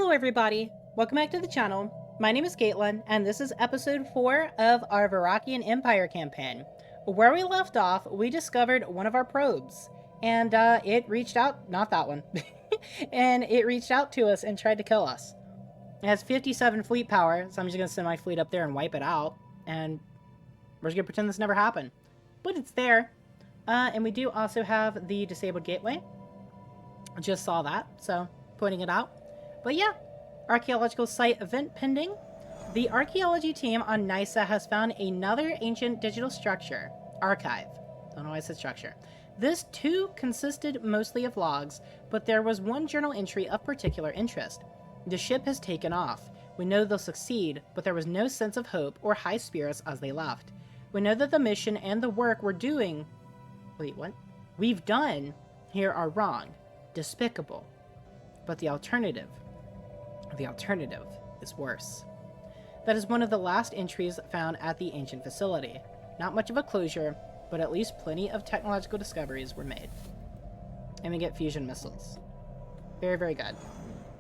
Hello everybody, welcome back to the channel. My name is Caitlin, and this is episode 4 of our Varrockian Empire campaign. Where we left off, we discovered one of our probes, and it reached out, not that one, and it reached out to us and tried to kill us. It has 57 fleet power, so I'm just going to send my fleet up there and wipe it out, and we're just going to pretend this never happened. But it's there, and we do also have the disabled gateway. I just saw that, so pointing it out. But yeah, archaeological site event pending. The archaeology team on Nysa has found another ancient digital structure, archive. Don't know why I said structure. This too consisted mostly of logs, but there was one journal entry of particular interest. The ship has taken off. We know they'll succeed, but there was no sense of hope or high spirits as they left. We know that the mission and the work we're doing... Wait, what? We've done here are wrong, despicable. But the alternative is worse. That is one of the last entries found at the ancient facility. Not much of a closure, but at least plenty of technological discoveries were made. And we get fusion missiles. Very, very good.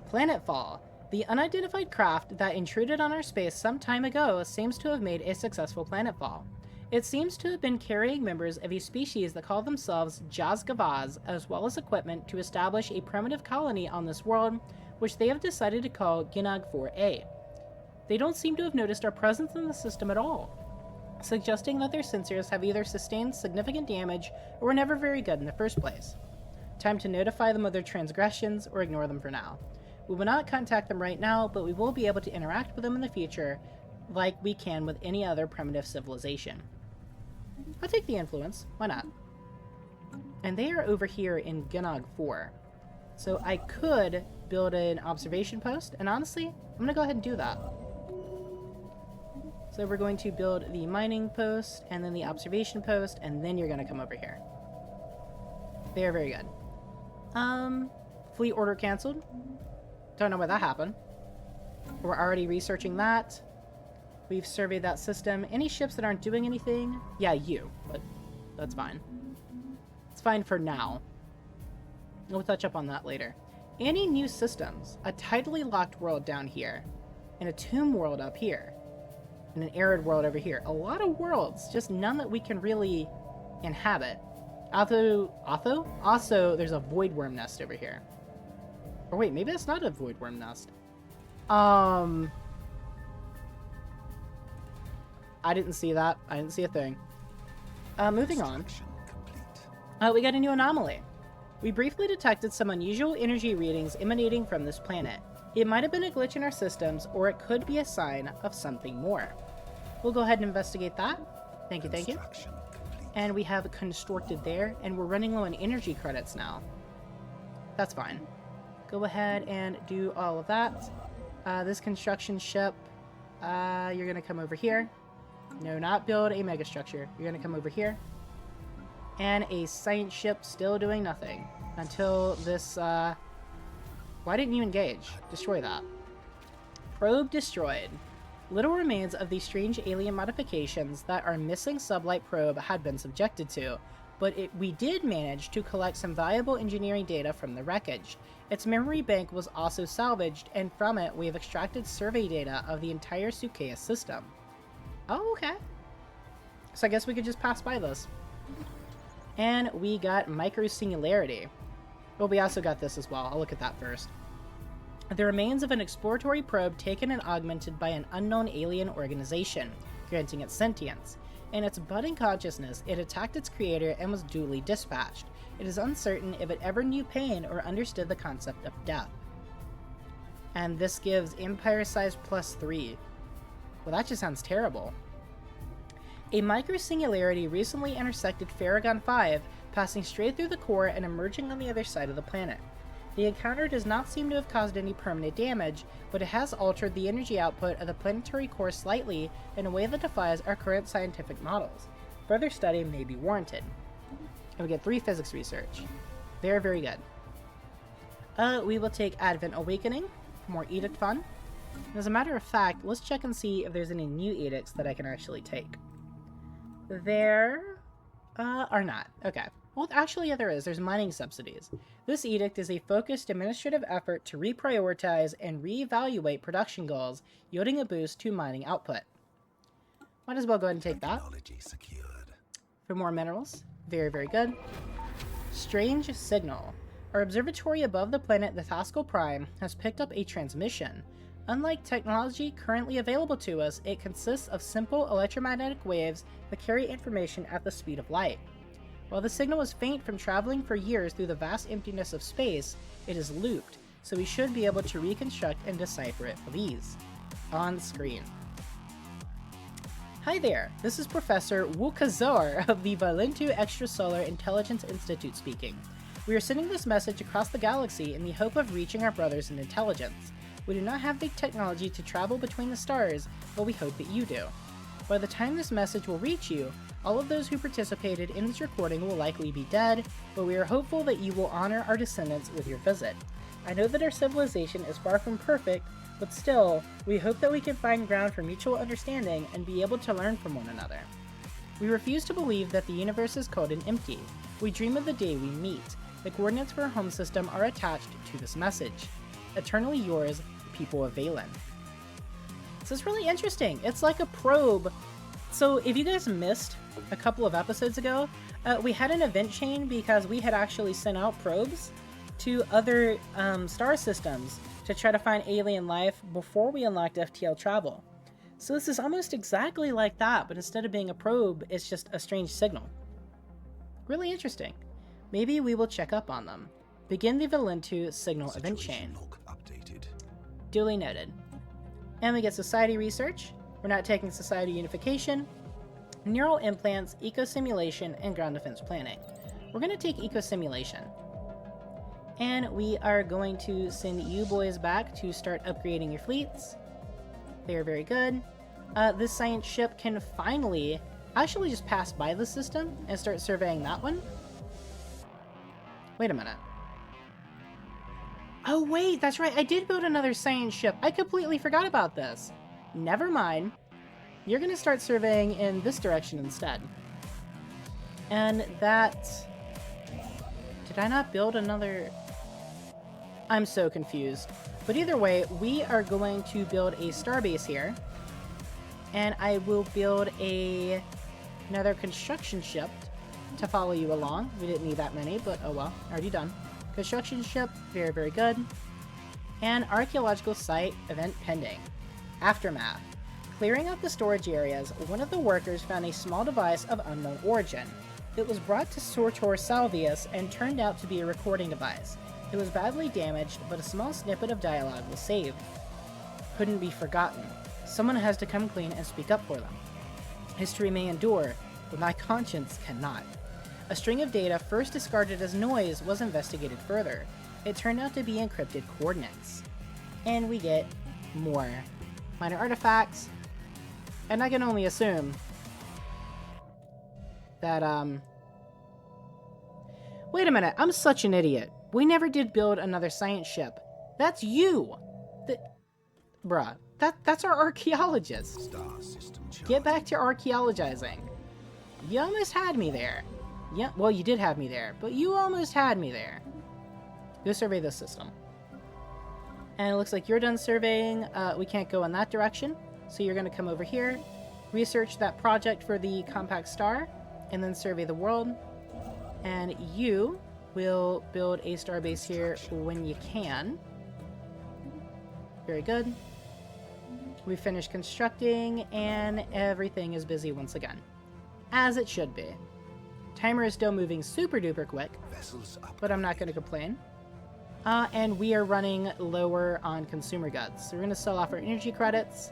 Planetfall. The unidentified craft that intruded on our space some time ago seems to have made a successful planetfall. It seems to have been carrying members of a species that call themselves Jazgavaz, as well as equipment to establish a primitive colony on this world, which they have decided to call Gielinor 4A. They don't seem to have noticed our presence in the system at all, suggesting that their sensors have either sustained significant damage or were never very good in the first place. Time to notify them of their transgressions or ignore them for now. We will not contact them right now, but we will be able to interact with them in the future like we can with any other primitive civilization. I'll take the influence. Why not? And they are over here in Gielinor 4. So I could build an observation post, and honestly, I'm going to go ahead and do that. So we're going to build the mining post, and then the observation post, and then you're going to come over here. Very, very good. Fleet order canceled. Don't know why that happened. We're already researching that. We've surveyed that system. Any ships that aren't doing anything? Yeah, you, but that's fine. It's fine for now. We'll touch up on that later. Any new systems? A tidally locked world down here, and a tomb world up here, and an arid world over here. A lot of worlds, just none that we can really inhabit. Also, there's a void worm nest over here. Or wait, maybe that's not a void worm nest. I didn't see that. I didn't see a thing. Moving on. We got a new anomaly. We briefly detected some unusual energy readings emanating from this planet. It might have been a glitch in our systems, or it could be a sign of something more. We'll go ahead and investigate that. Thank you, thank you. And we have constructed there, and we're running low on energy credits now. That's fine. Go ahead and do all of that. This construction ship, you're going to come over here. No, not build a megastructure. You're going to come over here. And a science ship still doing nothing. Until this, Why didn't you engage? Destroy that. Probe destroyed. Little remains of the strange alien modifications that our missing sublight probe had been subjected to, but we did manage to collect some valuable engineering data from the wreckage. Its memory bank was also salvaged, and from it we have extracted survey data of the entire Sukeya system. Oh, okay. So I guess we could just pass by this. And we got micro-singularity. Well, we also got this as well. I'll look at that first. The remains of an exploratory probe taken and augmented by an unknown alien organization, granting it sentience. In its budding consciousness, it attacked its creator and was duly dispatched. It is uncertain if it ever knew pain or understood the concept of death. And this gives Empire Size +3. Well, that just sounds terrible. A micro-singularity recently intersected Farragon 5, passing straight through the core and emerging on the other side of the planet. The encounter does not seem to have caused any permanent damage, but it has altered the energy output of the planetary core slightly in a way that defies our current scientific models. Further study may be warranted. And we get 3 physics research. Very, very good. We will take Advent Awakening, more edict fun. And as a matter of fact, let's check and see if there's any new edicts that I can actually take. There are not. Okay. Well, actually, yeah, there is. There's mining subsidies. This edict is a focused administrative effort to reprioritize and reevaluate production goals, yielding a boost to mining output. Might as well go ahead and take that. For more minerals. Very, very good. Strange signal. Our observatory above the planet Thascal Prime has picked up a transmission. Unlike technology currently available to us, it consists of simple electromagnetic waves that carry information at the speed of light. While the signal is faint from traveling for years through the vast emptiness of space, it is looped, so we should be able to reconstruct and decipher it with ease. On screen. Hi there, this is Professor Wukazor of the Valentu Extrasolar Intelligence Institute speaking. We are sending this message across the galaxy in the hope of reaching our brothers in intelligence. We do not have the technology to travel between the stars, but we hope that you do. By the time this message will reach you, all of those who participated in this recording will likely be dead, but we are hopeful that you will honor our descendants with your visit. I know that our civilization is far from perfect, but still, we hope that we can find ground for mutual understanding and be able to learn from one another. We refuse to believe that the universe is cold and empty. We dream of the day we meet. The coordinates for our home system are attached to this message. Eternally yours, people of Valen. So it's really interesting. It's like a probe. So if you guys missed a couple of episodes ago, we had an event chain because we had actually sent out probes to other star systems to try to find alien life before we unlocked FTL travel. So this is almost exactly like that, but instead of being a probe, it's just a strange signal. Really interesting. Maybe we will check up on them. Begin the Valentu signal event chain. Duly noted. And we get society research. We're not taking society unification, neural implants, eco-simulation, and ground defense planning. We're going to take eco-simulation. And we are going to send you boys back to start upgrading your fleets. They are very good. This science ship can finally actually just pass by the system and start surveying that one. Wait a minute. Oh wait, that's right, I did build another science ship. I completely forgot about this. Never mind. You're gonna start surveying in this direction instead. And that... Did I not build another... I'm so confused. But either way, we are going to build a starbase here. And I will build another construction ship to follow you along. We didn't need that many, but oh well, already done. Construction ship, very, very good. And archaeological site, event pending. Aftermath. Clearing out the storage areas, one of the workers found a small device of unknown origin. It was brought to Sortor Salvius and turned out to be a recording device. It was badly damaged, but a small snippet of dialogue was saved. Couldn't be forgotten. Someone has to come clean and speak up for them. History may endure, but my conscience cannot. A string of data first discarded as noise was investigated further. It turned out to be encrypted coordinates. And we get more minor artifacts. And I can only assume that, Wait a minute, I'm such an idiot. We never did build another science ship. That's you! Bruh, that's our archaeologist. Get back to archaeologizing. You almost had me there. Yeah, well, you did have me there, but you almost had me there. Go survey this system. And it looks like you're done surveying. We can't go in that direction, so you're going to come over here, research that project for the compact star, and then survey the world. And you will build a starbase here when you can. Very good. We finished constructing, and everything is busy once again. As it should be. Timer is still moving super duper quick, but I'm not going to complain. And we are running lower on consumer goods. So we're going to sell off our energy credits,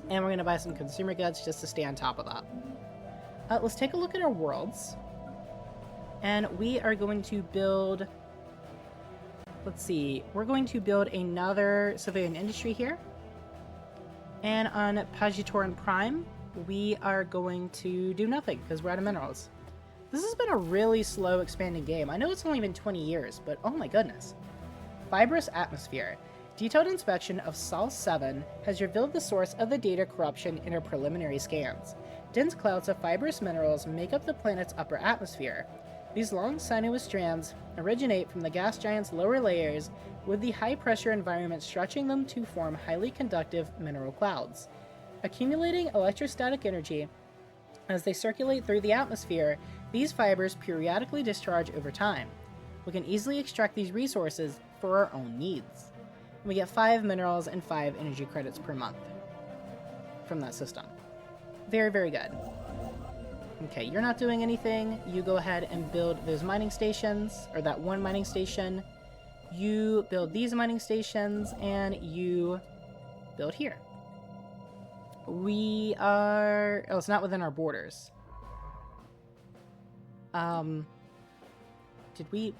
and we're going to buy some consumer goods just to stay on top of that. Let's take a look at our worlds. And we are going to build... Let's see. We're going to build another civilian industry here. And on Pagitoran Prime, we are going to do nothing because we're out of minerals. This has been a really slow expanding game. I know it's only been 20 years, but oh my goodness. Fibrous atmosphere. Detailed inspection of Sol 7 has revealed the source of the data corruption in our preliminary scans. Dense clouds of fibrous minerals make up the planet's upper atmosphere. These long, sinuous strands originate from the gas giant's lower layers, with the high-pressure environment stretching them to form highly conductive mineral clouds. Accumulating electrostatic energy as they circulate through the atmosphere, these fibers periodically discharge over time. We can easily extract these resources for our own needs. We get 5 minerals and 5 energy credits per month from that system. Very, very good. Okay, you're not doing anything. You go ahead and build those mining stations, or that one mining station. You build these mining stations, and you build here. We are... Oh, it's not within our borders. Did we...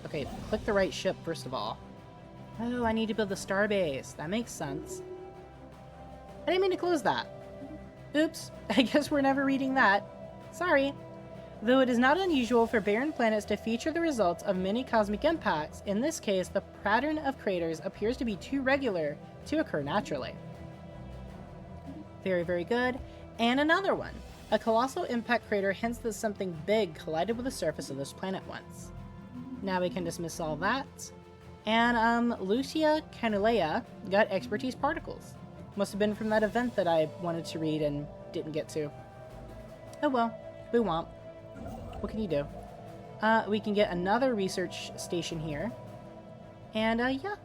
Okay, click the right ship, first of all. Oh, I need to build the starbase. That makes sense. I didn't mean to close that. Oops, I guess we're never reading that. Sorry. Though it is not unusual for barren planets to feature the results of many cosmic impacts, in this case, the pattern of craters appears to be too regular to occur naturally. Very, very good. And another one. A colossal impact crater hints that something big collided with the surface of this planet once. Now we can dismiss all that. And, Lucia Canulea got expertise particles. Must have been from that event that I wanted to read and didn't get to. Oh well, we won't. What can you do? We can get another research station here. And, yeah.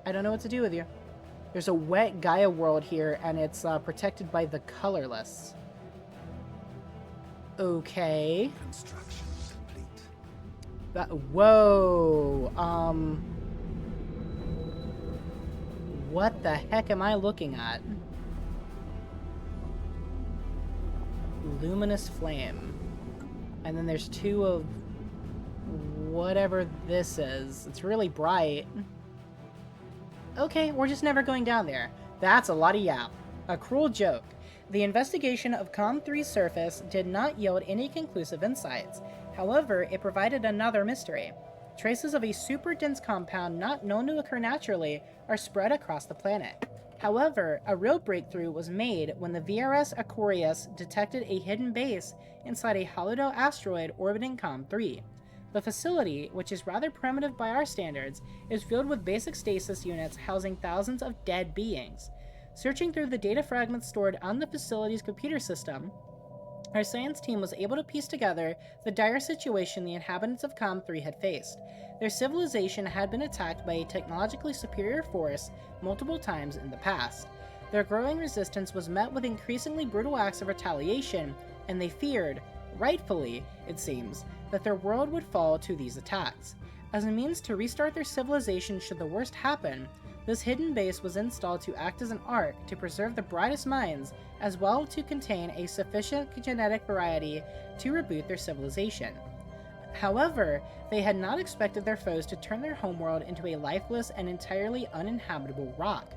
I don't know what to do with you. There's a wet Gaia world here, and it's protected by the colorless. Okay. Construction complete. Whoa. What the heck am I looking at? Luminous flame. And then there's 2 of whatever this is. It's really bright. Okay, we're just never going down there. That's a lot of yap. A cruel joke. The investigation of Com-3's surface did not yield any conclusive insights. However, it provided another mystery. Traces of a super dense compound not known to occur naturally are spread across the planet. However, a real breakthrough was made when the VRS Aquarius detected a hidden base inside a holiday asteroid orbiting Com-3. The facility, which is rather primitive by our standards, is filled with basic stasis units housing thousands of dead beings. Searching through the data fragments stored on the facility's computer system, our science team was able to piece together the dire situation the inhabitants of Com-3 had faced. Their civilization had been attacked by a technologically superior force multiple times in the past. Their growing resistance was met with increasingly brutal acts of retaliation, and they feared, rightfully, it seems, that their world would fall to these attacks. As a means to restart their civilization should the worst happen, this hidden base was installed to act as an ark to preserve the brightest minds, as well to contain a sufficient genetic variety to reboot their civilization. However, they had not expected their foes to turn their homeworld into a lifeless and entirely uninhabitable rock.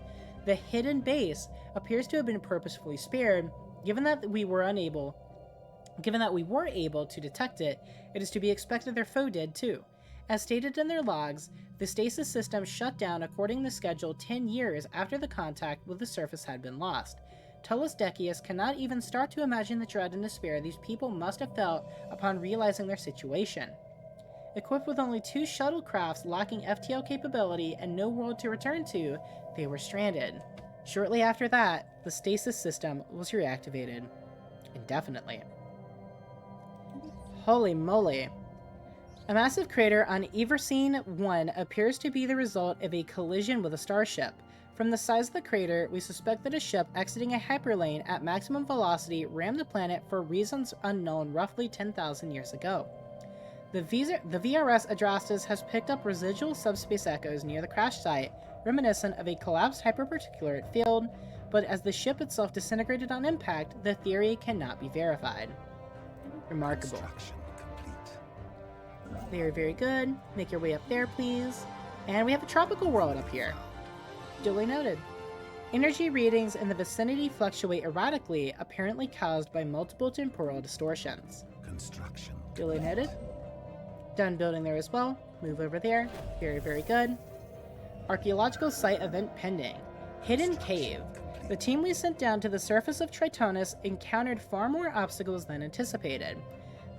The hidden base appears to have been purposefully spared, given that we were able to detect it. It is to be expected their foe did too. As stated in their logs, the stasis system shut down according to schedule 10 years after the contact with the surface had been lost. Tullus Decius cannot even start to imagine the dread and despair these people must have felt upon realizing their situation. Equipped with only 2 shuttlecrafts lacking FTL capability and no world to return to, they were stranded. Shortly after that, the stasis system was reactivated indefinitely. Holy moly. A massive crater on Everseen 1 appears to be the result of a collision with a starship. From the size of the crater, we suspect that a ship exiting a hyperlane at maximum velocity rammed the planet for reasons unknown roughly 10,000 years ago. The VRS Adrastus has picked up residual subspace echoes near the crash site, reminiscent of a collapsed hyperparticulate field, but as the ship itself disintegrated on impact, the theory cannot be verified. Remarkable. Very, very good. Make your way up there, please. And we have a tropical world up here. Duly noted. Energy readings in the vicinity fluctuate erratically, apparently caused by multiple temporal distortions. Construction. Duly noted. Done building there as well. Move over there. Very, very good. Archaeological site event pending. Hidden cave. The team we sent down to the surface of Tritonus encountered far more obstacles than anticipated.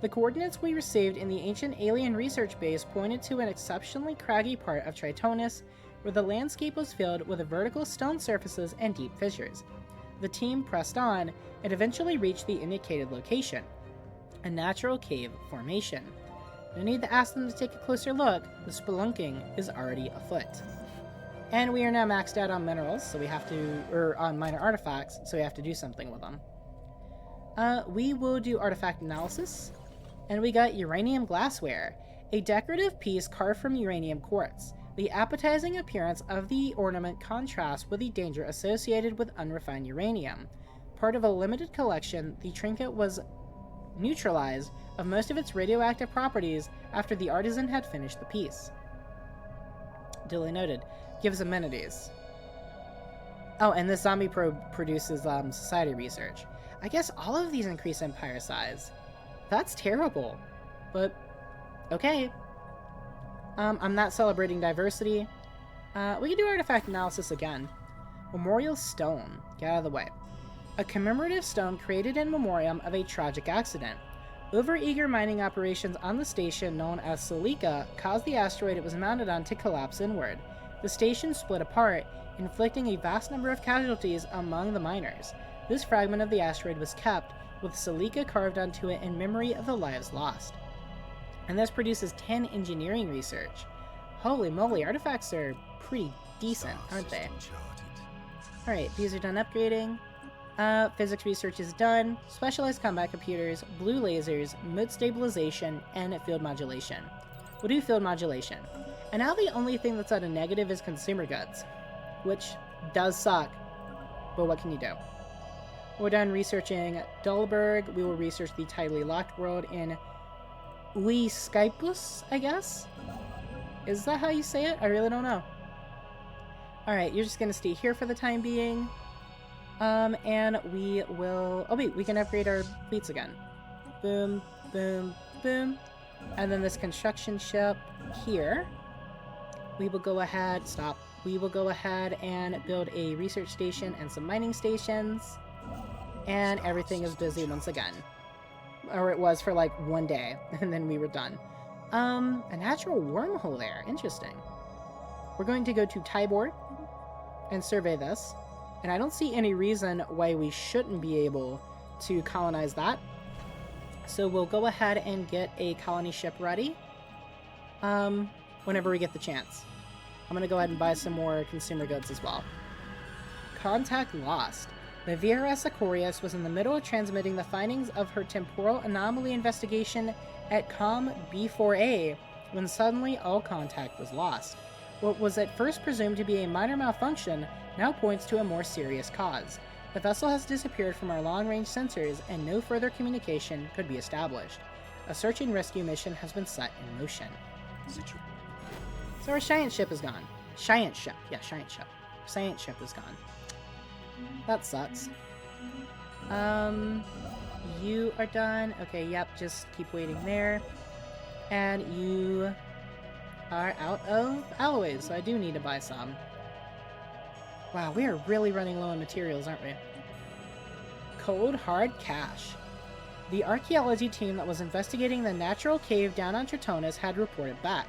The coordinates we received in the ancient alien research base pointed to an exceptionally craggy part of Tritonus, where the landscape was filled with vertical stone surfaces and deep fissures. The team pressed on and eventually reached the indicated location, a natural cave formation. No need to ask them to take a closer look, the spelunking is already afoot. And we are now maxed out on minerals, so we have to, or on minor artifacts, so we have to do something with them. We will do artifact analysis, and we got uranium glassware, a decorative piece carved from uranium quartz. The appetizing appearance of the ornament contrasts with the danger associated with unrefined uranium. Part of a limited collection, the trinket was neutralized of most of its radioactive properties after the artisan had finished the piece. Duly noted. Gives amenities. Oh, and this zombie probe produces society research. I guess all of these increase empire size. That's terrible. But, okay. I'm not celebrating diversity. We can do artifact analysis again. Memorial Stone. Get out of the way. A commemorative stone created in memoriam of a tragic accident. Overeager mining operations on the station known as Silica caused the asteroid it was mounted on to collapse inward. The station split apart, inflicting a vast number of casualties among the miners. This fragment of the asteroid was kept, with Silica carved onto it in memory of the lives lost. And this produces 10 engineering research. Holy moly, artifacts are pretty decent, aren't they? Alright, these are done upgrading. Physics research is done. Specialized combat computers, blue lasers, mood stabilization, and field modulation. We'll do field modulation. And now the only thing that's at a negative is consumer goods, which does suck, but what can you do? We're done researching Dullberg. We will research the tidally locked world in Uiscipus, I guess? Is that how you say it? I really don't know. Alright, you're just going to stay here for the time being. And we will... Oh wait, we can upgrade our fleets again. Boom, boom, boom. And then this construction ship here. We will go ahead... Stop. We will go ahead and build a research station and some mining stations. And everything is busy once again. Or it was for like one day, and then we were done. A natural wormhole there. Interesting. We're going to go to Tybor and survey this. And I don't see any reason why we shouldn't be able to colonize that. So we'll go ahead and get a colony ship ready. Whenever we get the chance. I'm going to go ahead and buy some more consumer goods as well. Contact lost. The VRS Aquarius was in the middle of transmitting the findings of her temporal anomaly investigation at COM B4A when suddenly all contact was lost. What was at first presumed to be a minor malfunction now points to a more serious cause. The vessel has disappeared from our long-range sensors and no further communication could be established. A search and rescue mission has been set in motion. So our giant ship is gone. Giant ship. Yeah, giant ship. Giant ship is gone. That sucks. You are done. Okay, yep, just keep waiting there. And you are out of alloys, so I do need to buy some. Wow, we are really running low on materials, aren't we? Cold hard cash. The archaeology team that was investigating the natural cave down on Tritonus had reported back.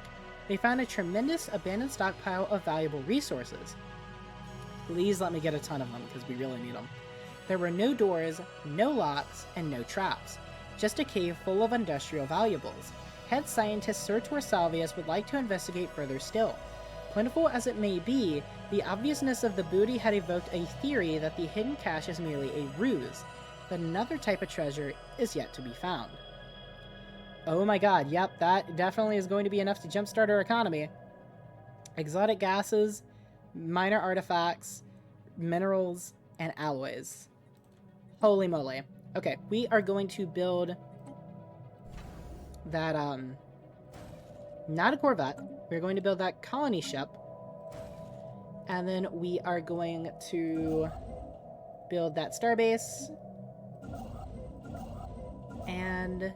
They found a tremendous abandoned stockpile of valuable resources. Please let me get a ton of them, because we really need them. There were no doors, no locks, and no traps. Just a cave full of industrial valuables. Head scientist Sir Torsalvius would like to investigate further still. Plentiful as it may be, the obviousness of the booty had evoked a theory that the hidden cache is merely a ruse, but another type of treasure is yet to be found. Oh my god, yep, that definitely is going to be enough to jumpstart our economy. Exotic gases, minor artifacts, minerals, and alloys. Holy moly. Okay, we are going to build that, not a Corvette. We're going to build that colony ship. And then we are going to build that starbase. And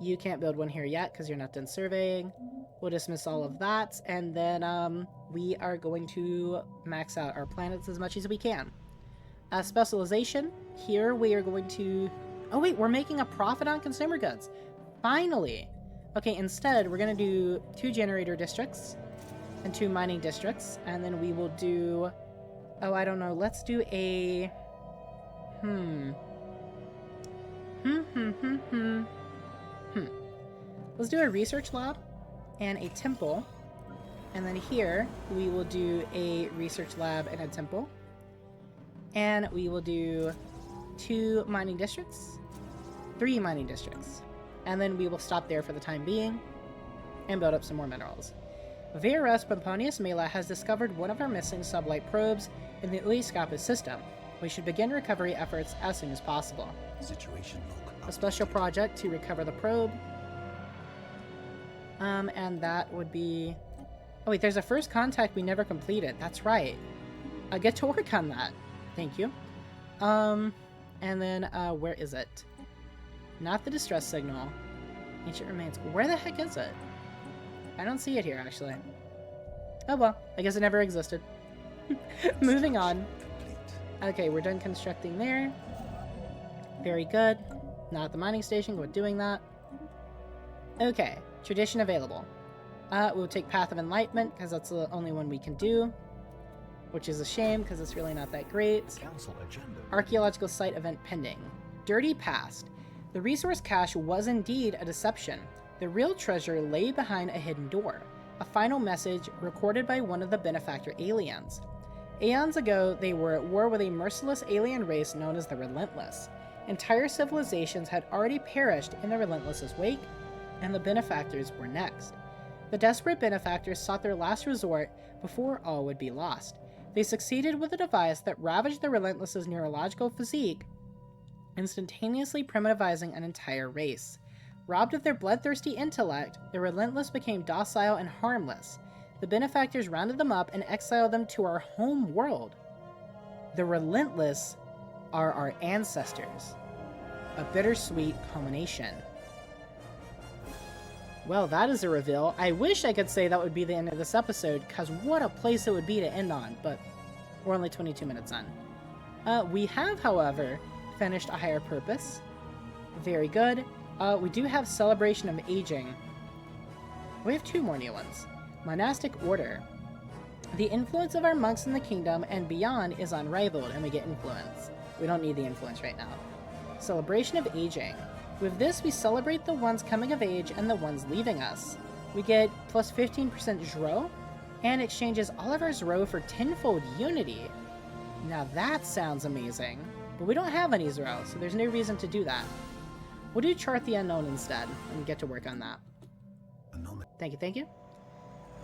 you can't build one here yet because you're not done surveying. We'll dismiss all of that. And then we are going to max out our planets as much as we can. Specialization. Here we are going to... Oh wait, we're making a profit on consumer goods. Finally! Okay, instead, we're gonna do 2 generator districts and 2 mining districts, and then we will do... Oh, I don't know. Let's do a... Let's do a research lab and a temple. And then here, we will do a research lab and a temple. And we will do 2 mining districts, 3 mining districts. And then we will stop there for the time being and build up some more minerals. Varrockian Pomponius Mela has discovered one of our missing sublight probes in the Uiscapis system. We should begin recovery efforts as soon as possible. Situation log. A special project to recover the probe. And that would be... Oh wait, there's a first contact we never completed. That's right. I get to work on that. Thank you. And then, where is it? Not the distress signal. Ancient remains. Where the heck is it? I don't see it here, actually. Oh well, I guess it never existed. Moving on. Okay, we're done constructing there. Very good. Not at the mining station, we're doing that. Okay, tradition available. We'll take Path of Enlightenment, because that's the only one we can do. Which is a shame, because it's really not that great. Council agenda. Archaeological site event pending. Dirty past. The resource cache was indeed a deception. The real treasure lay behind a hidden door. A final message recorded by one of the benefactor aliens. Aeons ago, they were at war with a merciless alien race known as the Relentless. Entire civilizations had already perished in the Relentless's wake, and the benefactors were next. The desperate benefactors sought their last resort before all would be lost. They succeeded with a device that ravaged the Relentless's neurological physique, instantaneously primitivizing an entire race. Robbed of their bloodthirsty intellect, the Relentless became docile and harmless. The benefactors rounded them up and exiled them to our home world. The Relentless are our ancestors. A bittersweet culmination. Well, that is a reveal. I wish I could say that would be the end of this episode, because what a place it would be to end on, but we're only 22 minutes in. We have, however, finished A Higher Purpose. Very good. We do have Celebration of Aging. We have 2 more new ones. Monastic Order. The influence of our monks in the kingdom and beyond is unrivaled, and we get influence. We don't need the influence right now. Celebration of Aging. With this, we celebrate the ones coming of age and the ones leaving us. We get plus 15% Zro, and exchanges all of our Zro for tenfold Unity. Now that sounds amazing, but we don't have any Zro, so there's no reason to do that. We'll do Chart the Unknown instead, and get to work on that. Thank you, thank you.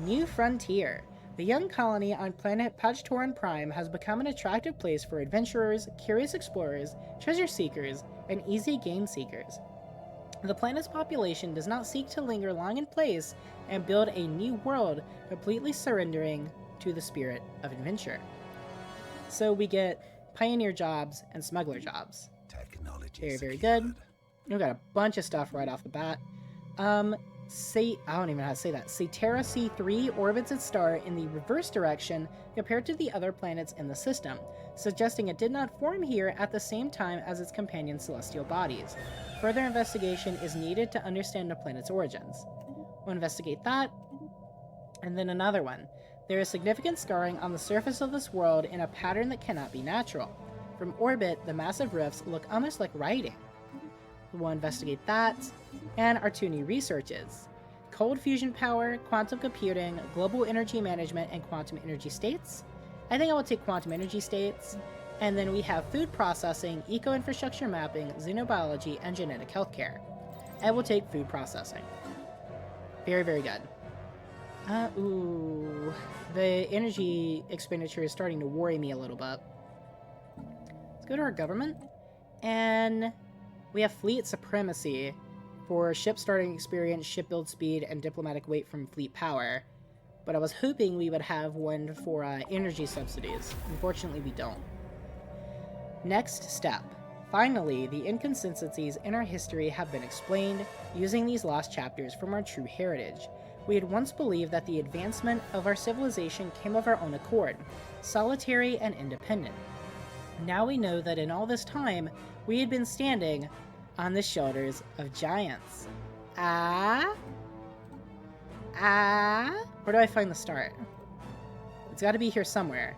New Frontier. The young colony on planet Pachtoran Prime has become an attractive place for adventurers, curious explorers, treasure seekers, and easy gain seekers. The planet's population does not seek to linger long in place and build a new world, completely surrendering to the spirit of adventure. So we get pioneer jobs and smuggler jobs. Very, very good. We've got a bunch of stuff right off the bat. I don't even know how to say that. Cetera C3 orbits its star in the reverse direction compared to the other planets in the system, suggesting it did not form here at the same time as its companion celestial bodies. Further investigation is needed to understand the planet's origins. We'll investigate that. And then another one. There is significant scarring on the surface of this world in a pattern that cannot be natural. From orbit, the massive rifts look almost like writing. We'll investigate that, and our 2 new researches. Cold fusion power, quantum computing, global energy management, and quantum energy states. I think I will take quantum energy states. And then we have food processing, eco-infrastructure mapping, xenobiology, and genetic healthcare. I will take food processing. Very, very good. The energy expenditure is starting to worry me a little bit. Let's go to our government, and we have fleet supremacy for ship starting experience, ship build speed, and diplomatic weight from fleet power. But I was hoping we would have one for energy subsidies. Unfortunately, we don't. Next step. Finally, the inconsistencies in our history have been explained using these lost chapters from our true heritage. We had once believed that the advancement of our civilization came of our own accord, solitary and independent. Now we know that in all this time, we had been standing on the shoulders of giants. Where do I find the start? It's got to be here somewhere.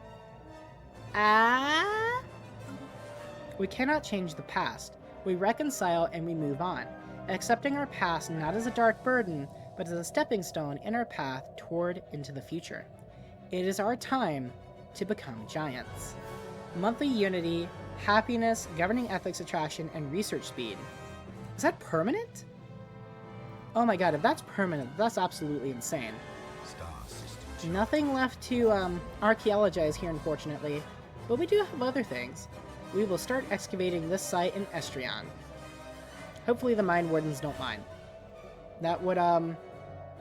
We cannot change the past. We reconcile and we move on, accepting our past not as a dark burden, but as a stepping stone in our path toward into the future. It is our time to become giants. Monthly unity, happiness, governing ethics attraction, and research speed. Is that permanent? Oh my god, if that's permanent, that's absolutely insane. Star system. Nothing left to archaeologize here, unfortunately, but we do have other things. We will start excavating this site in Estrion. Hopefully the mine wardens don't mind. That would,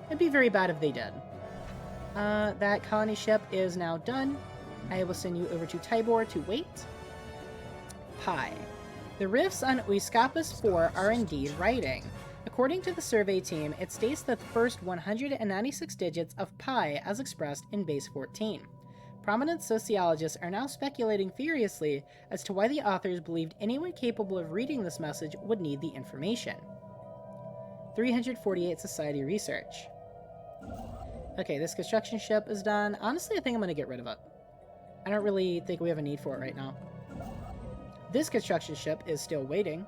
it'd be very bad if they did. That colony ship is now done. I will send you over to Tybor to wait. Pi. The rifts on Oiscapus 4 are indeed writing. According to the survey team, it states that the first 196 digits of pi as expressed in base 14. Prominent sociologists are now speculating furiously as to why the authors believed anyone capable of reading this message would need the information. 348 Society Research. Okay, this construction ship is done. Honestly, I think I'm going to get rid of it. I don't really think we have a need for it right now. This construction ship is still waiting.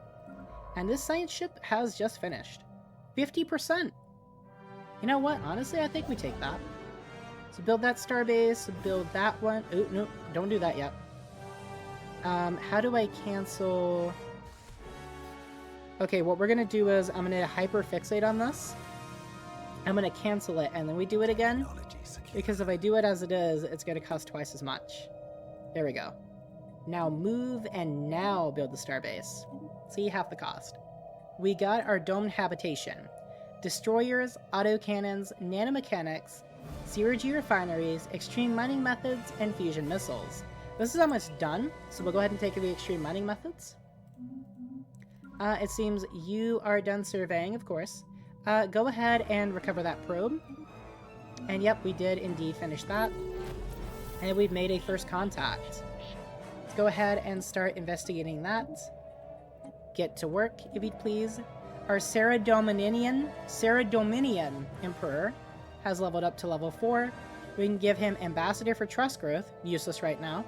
And this science ship has just finished. 50%! You know what? Honestly, I think we take that. So build that starbase, build that one. Oh, no, don't do that yet. How do I cancel... Okay, what we're going to do is I'm going to hyper-fixate on this. I'm going to cancel it, and then we do it again. Because if I do it as it is, it's going to cost twice as much. There we go. Now move and now build the starbase. See, half the cost. We got our domed habitation. Destroyers, autocannons, nanomechanics, zero-G refineries, extreme mining methods, and fusion missiles. This is almost done, so we'll go ahead and take the extreme mining methods. It seems you are done surveying, of course. Go ahead and recover that probe. And yep, we did indeed finish that. And we've made a first contact. Let's go ahead and start investigating that. Get to work, if you'd please. Our Saradominian Emperor has leveled up to level 4. We can give him Ambassador for Trust Growth, useless right now,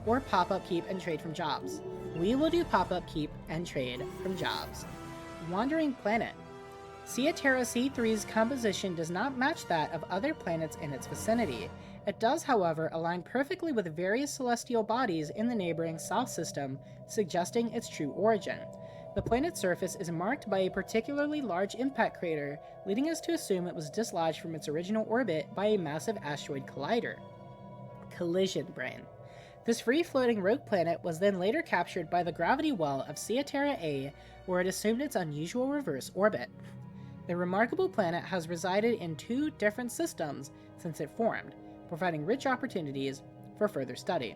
or Pop-Up Keep and Trade from Jobs. We will do Pop-Up Keep and Trade from Jobs. Wandering Planet. Ceatera C3's composition does not match that of other planets in its vicinity. It does, however, align perfectly with various celestial bodies in the neighboring South system, suggesting its true origin. The planet's surface is marked by a particularly large impact crater, leading us to assume it was dislodged from its original orbit by a massive asteroid collider. Collision Brain. This free-floating rogue planet was then later captured by the gravity well of Ceatera A, where it assumed its unusual reverse orbit. The remarkable planet has resided in 2 different systems since it formed, providing rich opportunities for further study.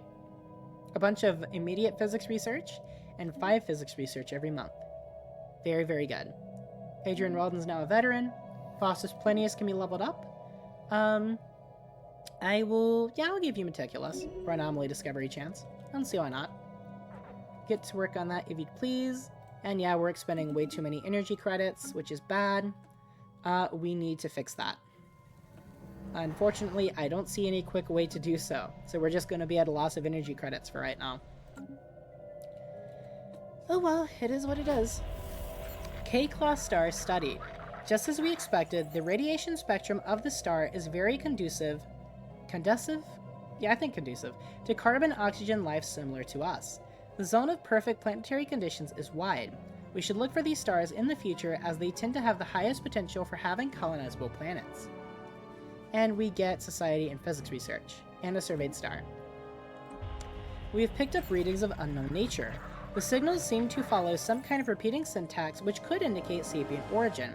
A bunch of immediate physics research, and 5 physics research every month. Very, very good. Adrian Walden's now a veteran. Faustus Plinius can be leveled up. I'll give you Meticulous for anomaly discovery chance. I don't see why not. Get to work on that if you'd please. And yeah, we're expending way too many energy credits, which is bad. We need to fix that. Unfortunately, I don't see any quick way to do so. So we're just going to be at a loss of energy credits for right now. Oh well, it is what it is. K-Class star studied. Just as we expected, the radiation spectrum of the star is very conducive to carbon-oxygen life similar to us. The zone of perfect planetary conditions is wide. We should look for these stars in the future as they tend to have the highest potential for having colonizable planets. And we get Society and Physics Research, and a surveyed star. We have picked up readings of unknown nature. The signals seem to follow some kind of repeating syntax which could indicate sapient origin.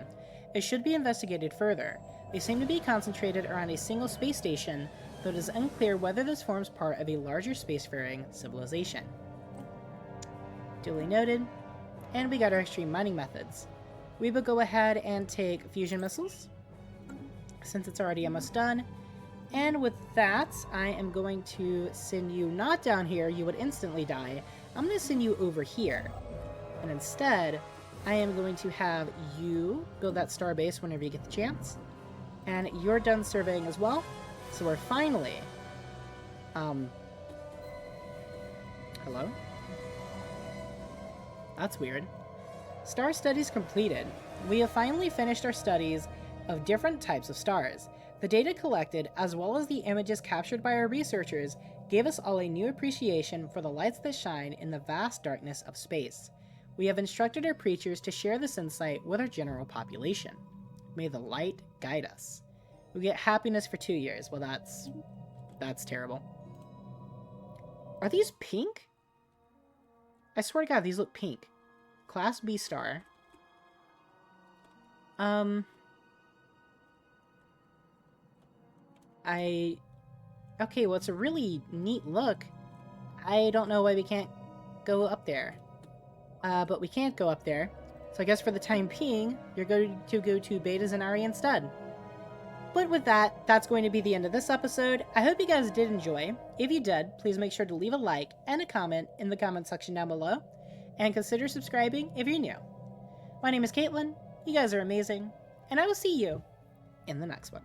It should be investigated further. They seem to be concentrated around a single space station, though it is unclear whether this forms part of a larger spacefaring civilization. Duly noted. And we got our extreme mining methods. We will go ahead and take fusion missiles, since it's already almost done. And with that, I am going to send you not down here, you would instantly die. I'm going to send you over here. And instead, I am going to have you build that star base whenever you get the chance. And you're done surveying as well. So we're finally... Hello? That's weird. Star studies completed. We have finally finished our studies of different types of stars. The data collected, as well as the images captured by our researchers, gave us all a new appreciation for the lights that shine in the vast darkness of space. We have instructed our preachers to share this insight with our general population. May the light guide us. We get happiness for 2 years. Well, that's terrible. Are these pink? I swear to God, these look pink. Class B star. Okay, well, it's a really neat look. I don't know why we can't go up there. But we can't go up there. So I guess for the time being, you're going to go to Beta Zanari instead. But with that, that's going to be the end of this episode. I hope you guys did enjoy. If you did, please make sure to leave a like and a comment in the comment section down below. And consider subscribing if you're new. My name is Caitlin, you guys are amazing, and I will see you in the next one.